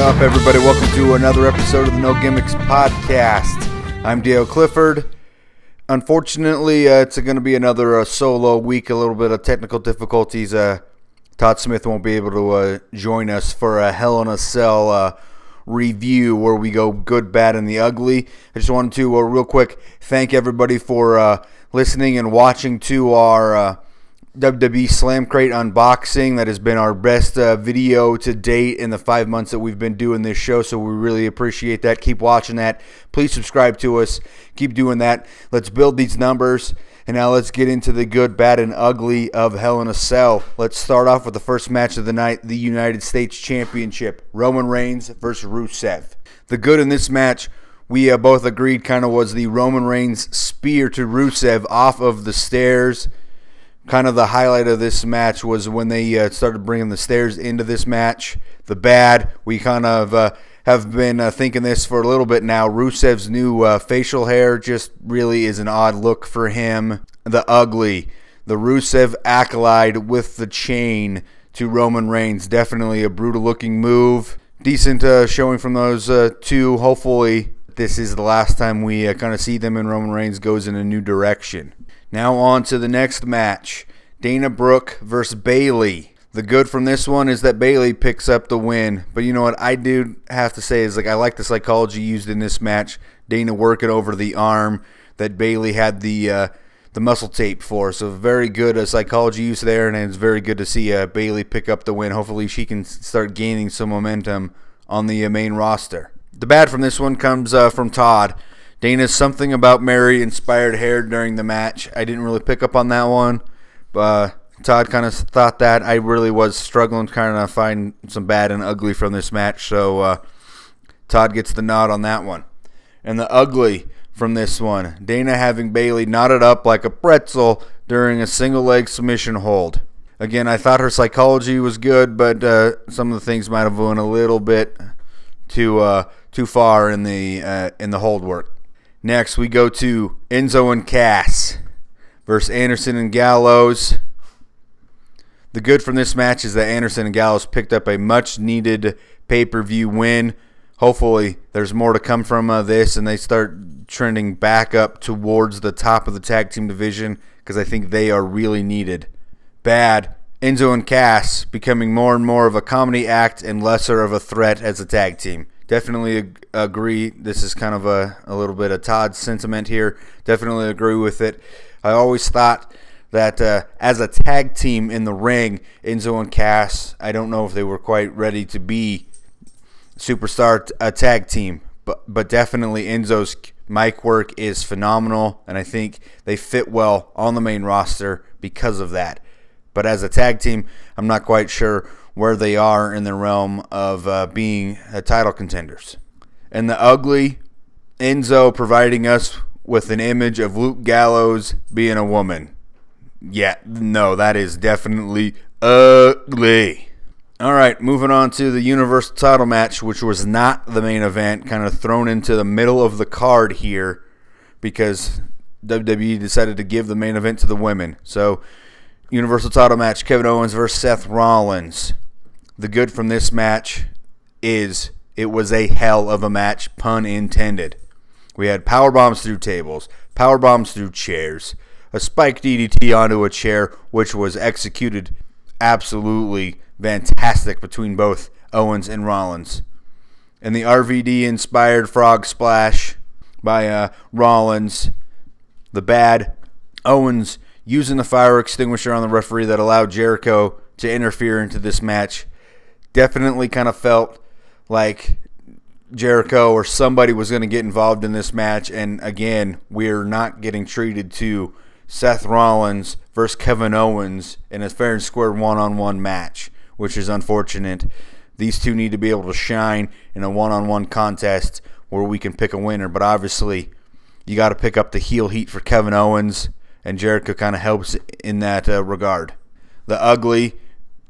up, everybody? Welcome to another episode of the No Gimmicks podcast. I'm Dale Clifford. Unfortunately, it's going to be another solo week, a little bit of technical difficulties. Todd Smith won't be able to join us for a Hell in a Cell review where we go good, bad, and the ugly. I just wanted to real quick thank everybody for listening and watching to our WWE Slam Crate unboxing. That has been our best video to date in the 5 months that we've been doing this show, so we really appreciate that. Keep watching that. Please subscribe to us. Keep doing that. Let's build these numbers. And now let's get into the good, bad, and ugly of Hell in a Cell. Let's start off with the first match of the night, the United States Championship. Roman Reigns versus Rusev. The good in this match, we both agreed kind of was the Roman Reigns spear to Rusev off of the stairs. Kind of the highlight of this match was when they started bringing the stairs into this match. The bad, we kind of have been thinking this for a little bit now. Rusev's new facial hair just really is an odd look for him. The ugly, the Rusev acolyte with the chain to Roman Reigns. Definitely a brutal looking move. Decent showing from those two. Hopefully this is the last time we kind of see them and Roman Reigns goes in a new direction. Now on to the next match. Dana Brooke versus Bayley. The good from this one is that Bayley picks up the win. But you know what I do have to say is I like the psychology used in this match. Dana working over the arm that Bayley had the muscle tape for. So very good psychology use there, and it's very good to see Bayley pick up the win. Hopefully she can start gaining some momentum on the main roster. The bad from this one comes from Todd. Dana's something about Mary inspired hair during the match. I didn't really pick up on that one, but Todd kind of thought that. I really was struggling to kind of find some bad and ugly from this match, so Todd gets the nod on that one. And the ugly from this one, Dana having Bayley knotted up like a pretzel during a single leg submission hold. Again, I thought her psychology was good, but some of the things might have went a little bit too far in the hold work. Next, we go to Enzo and Cass versus Anderson and Gallows. The good from this match is that Anderson and Gallows picked up a much-needed pay-per-view win. Hopefully, there's more to come from this, and they start trending back up towards the top of the tag team division, because I think they are really needed. Bad, Enzo and Cass becoming more and more of a comedy act and lesser of a threat as a tag team. Definitely agree. This is kind of a little bit of Todd's sentiment here. Definitely agree with it. I always thought that as a tag team in the ring, Enzo and Cass, I don't know if they were quite ready to be superstar tag team, but definitely Enzo's mic work is phenomenal, and I think they fit well on the main roster because of that. But as a tag team, I'm not quite sure where they are in the realm of being title contenders. And the ugly, Enzo providing us with an image of Luke Gallows being a woman. Yeah, no, that is definitely ugly. All right, moving on to the Universal title match, which was not the main event, kind of thrown into the middle of the card here because WWE decided to give the main event to the women. So, Universal title match, Kevin Owens versus Seth Rollins. The good from this match is it was a hell of a match, pun intended. We had power bombs through tables, power bombs through chairs, a spike DDT onto a chair, which was executed absolutely fantastic between both Owens and Rollins. And the RVD-inspired frog splash by Rollins. The bad, Owens using the fire extinguisher on the referee that allowed Jericho to interfere into this match. Definitely kind of felt like Jericho or somebody was going to get involved in this match. And again, we're not getting treated to Seth Rollins versus Kevin Owens in a fair and square one-on-one match, which is unfortunate. These two need to be able to shine in a one-on-one contest where we can pick a winner. But obviously, you got to pick up the heel heat for Kevin Owens, and Jericho kind of helps in that regard. The ugly,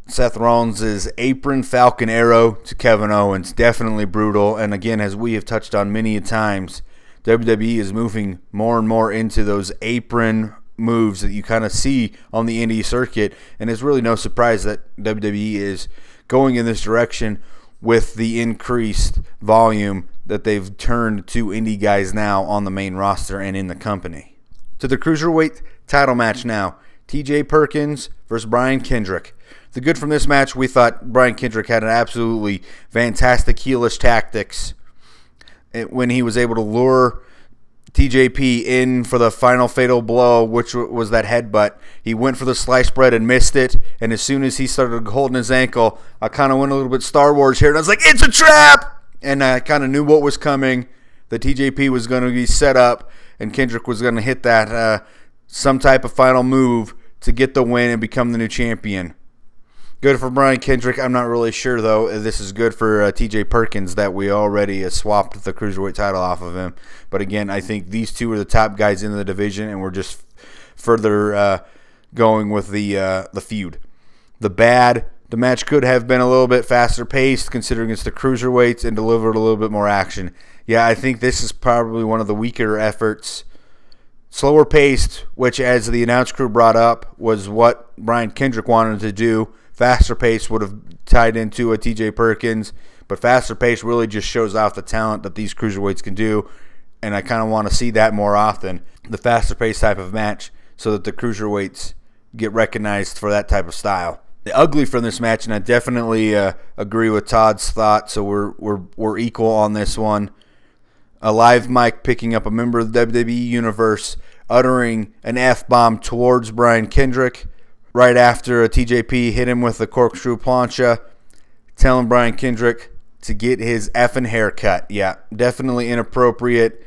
Seth Rollins' apron Falcon Arrow to Kevin Owens. Definitely brutal. And again, as we have touched on many times, WWE is moving more and more into those apron moves that you kind of see on the indie circuit. And it's really no surprise that WWE is going in this direction with the increased volume that they've turned to indie guys now on the main roster and in the company. To the Cruiserweight title match now. TJ Perkins versus Brian Kendrick. The good from this match, we thought Brian Kendrick had an absolutely fantastic heelish tactics when he was able to lure TJP in for the final fatal blow, which was that headbutt. He went for the sliced bread and missed it, and as soon as he started holding his ankle, I kind of went a little bit Star Wars here, and I was like, it's a trap! And I kind of knew what was coming, that TJP was going to be set up, and Kendrick was going to hit that some type of final move to get the win and become the new champion. Good for Brian Kendrick. I'm not really sure, though. This is good for TJ Perkins that we already swapped the Cruiserweight title off of him. But again, I think these two are the top guys in the division, and we're just further going with the feud. The match could have been a little bit faster paced considering it's the Cruiserweights and delivered a little bit more action. Yeah, I think this is probably one of the weaker efforts. Slower paced, which as the announce crew brought up, was what Brian Kendrick wanted to do. Faster pace would have tied into a TJ Perkins, but faster pace really just shows off the talent that these Cruiserweights can do, and I kind of want to see that more often, the faster pace type of match, so that the Cruiserweights get recognized for that type of style. The ugly from this match, and I definitely agree with Todd's thought, so we're equal on this one. A live mic picking up a member of the WWE Universe uttering an F-bomb towards Brian Kendrick. Right after a TJP hit him with the corkscrew plancha, telling Brian Kendrick to get his effing haircut. Yeah, definitely inappropriate.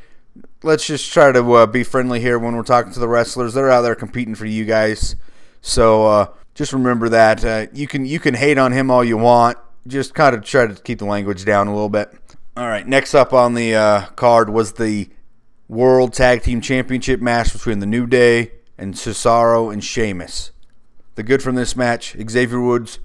Let's just try to be friendly here when we're talking to the wrestlers. They're out there competing for you guys. So just remember that. You can hate on him all you want. Just kind of try to keep the language down a little bit. All right, next up on the card was the World Tag Team Championship match between the New Day and Cesaro and Sheamus. The good from this match, Xavier Woods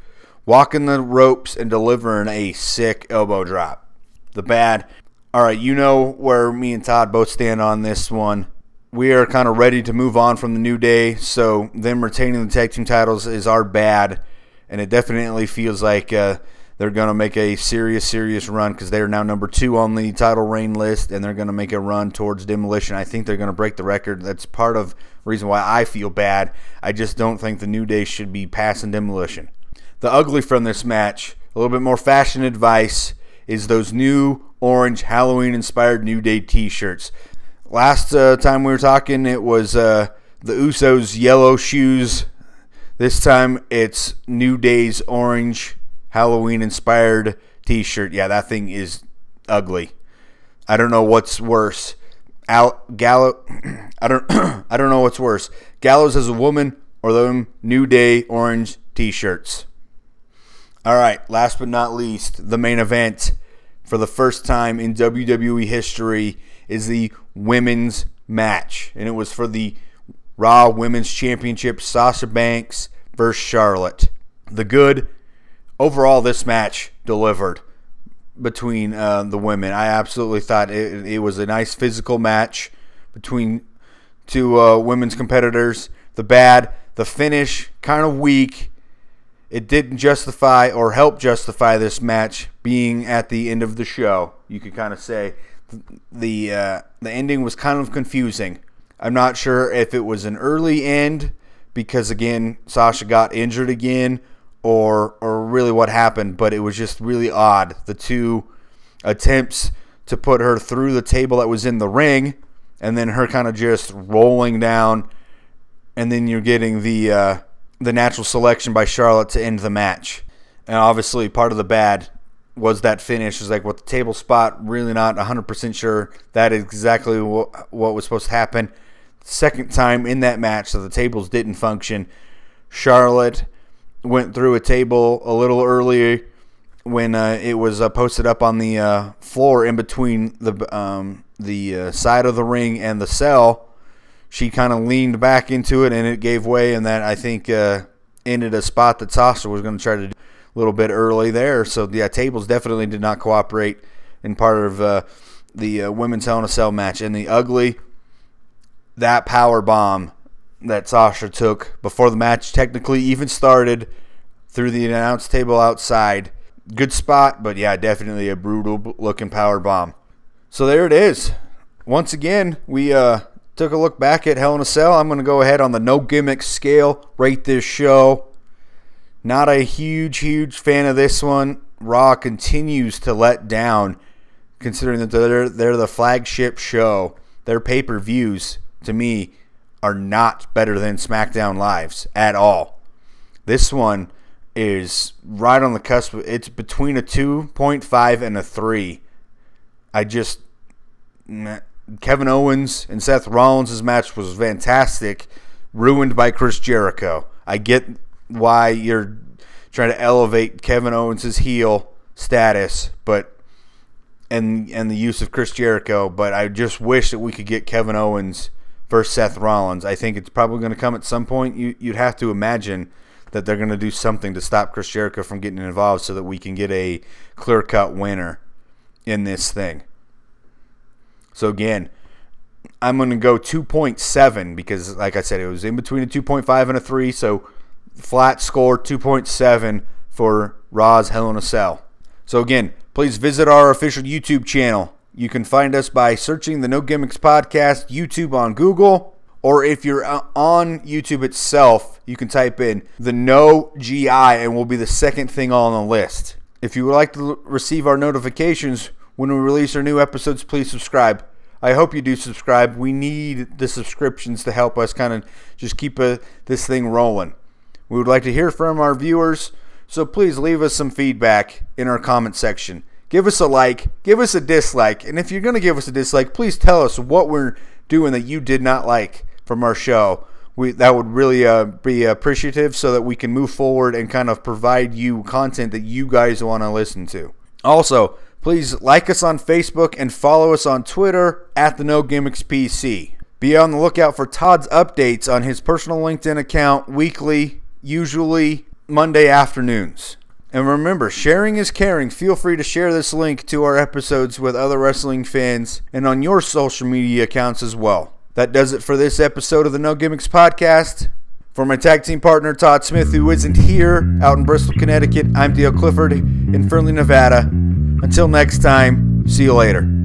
walking the ropes and delivering a sick elbow drop. The bad, all right, you know where me and Todd both stand on this one. We are kind of ready to move on from the New Day, so them retaining the tag team titles is our bad, and it definitely feels like they're going to make a serious run because they're now number 2 on the title reign list, and they're going to make a run towards Demolition. I think they're going to break the record. That's part of the reason why I feel bad. I just don't think the New Day should be passing Demolition. The ugly from this match, a little bit more fashion advice, is those new orange Halloween-inspired New Day t-shirts. Last time we were talking, it was the Usos' yellow shoes. This time, it's New Day's orange Halloween-inspired t-shirt. Yeah, that thing is ugly. I don't know what's worse. I don't know what's worse. Gallows as a woman or them New Day orange t-shirts. All right, last but not least, the main event for the first time in WWE history is the women's match, and it was for the Raw Women's Championship, Sasha Banks versus Charlotte. The good, overall, this match delivered between the women. I absolutely thought it was a nice physical match between two women's competitors. The bad, the finish, kind of weak. It didn't justify or help justify this match being at the end of the show. You could kind of say the ending was kind of confusing. I'm not sure if it was an early end because, again, Sasha got injured again or really what happened, but it was just really odd. The two attempts to put her through the table that was in the ring and then her kind of just rolling down, and then you're getting the natural selection by Charlotte to end the match. And obviously part of the bad was that finish. It's like with the table spot, really not 100% sure that is exactly what was supposed to happen. Second time in that match that the tables didn't function. Charlotte went through a table a little earlier when it was posted up on the floor in between the side of the ring and the cell. She kind of leaned back into it, and it gave way, and that, I think, ended a spot that Sasha was going to try to do a little bit early there. So, yeah, tables definitely did not cooperate in part of the Women's Hell in a Cell match. And the ugly, that power bomb that Sasha took before the match technically even started through the announce table outside, Good spot, but yeah, definitely a brutal looking power bomb. So there it is. Once again, we took a look back at Hell in a Cell. I'm going to go ahead on the no gimmicks scale, rate this show. Not a huge fan of this one. Raw continues to let down, considering that they're the flagship show. Their pay-per-views, to me, are not better than SmackDown Live's at all. This one is right on the cusp. It's between a 2.5 and a 3. Kevin Owens and Seth Rollins' match was fantastic, ruined by Chris Jericho. I get why you're trying to elevate Kevin Owens' heel status, and the use of Chris Jericho, but I just wish that we could get Kevin Owens versus Seth Rollins. I think it's probably going to come at some point. You'd have to imagine that they're going to do something to stop Chris Jericho from getting involved so that we can get a clear-cut winner in this thing. So again, I'm going to go 2.7 because, like I said, it was in between a 2.5 and a 3, so flat score 2.7 for Raw's Hell in a Cell. So again, please visit our official YouTube channel. You can find us by searching the No Gimmicks Podcast YouTube on Google, or if you're on YouTube itself, you can type in the No GI and we'll be the second thing on the list. If you would like to receive our notifications when we release our new episodes, please subscribe. I hope you do subscribe. We need the subscriptions to help us kind of just keep this thing rolling. We would like to hear from our viewers, so please leave us some feedback in our comment section. Give us a like, give us a dislike, and if you're going to give us a dislike, please tell us what we're doing that you did not like from our show. That would really be appreciative so that we can move forward and kind of provide you content that you guys want to listen to. Also, please like us on Facebook and follow us on Twitter at the No Gimmicks PC. Be on the lookout for Todd's updates on his personal LinkedIn account weekly, usually Monday afternoons. And remember, sharing is caring. Feel free to share this link to our episodes with other wrestling fans and on your social media accounts as well. That does it for this episode of the No Gimmicks Podcast. For my tag team partner, Todd Smith, who isn't here out in Bristol, Connecticut, I'm Dale Clifford in Fernley, Nevada. Until next time, see you later.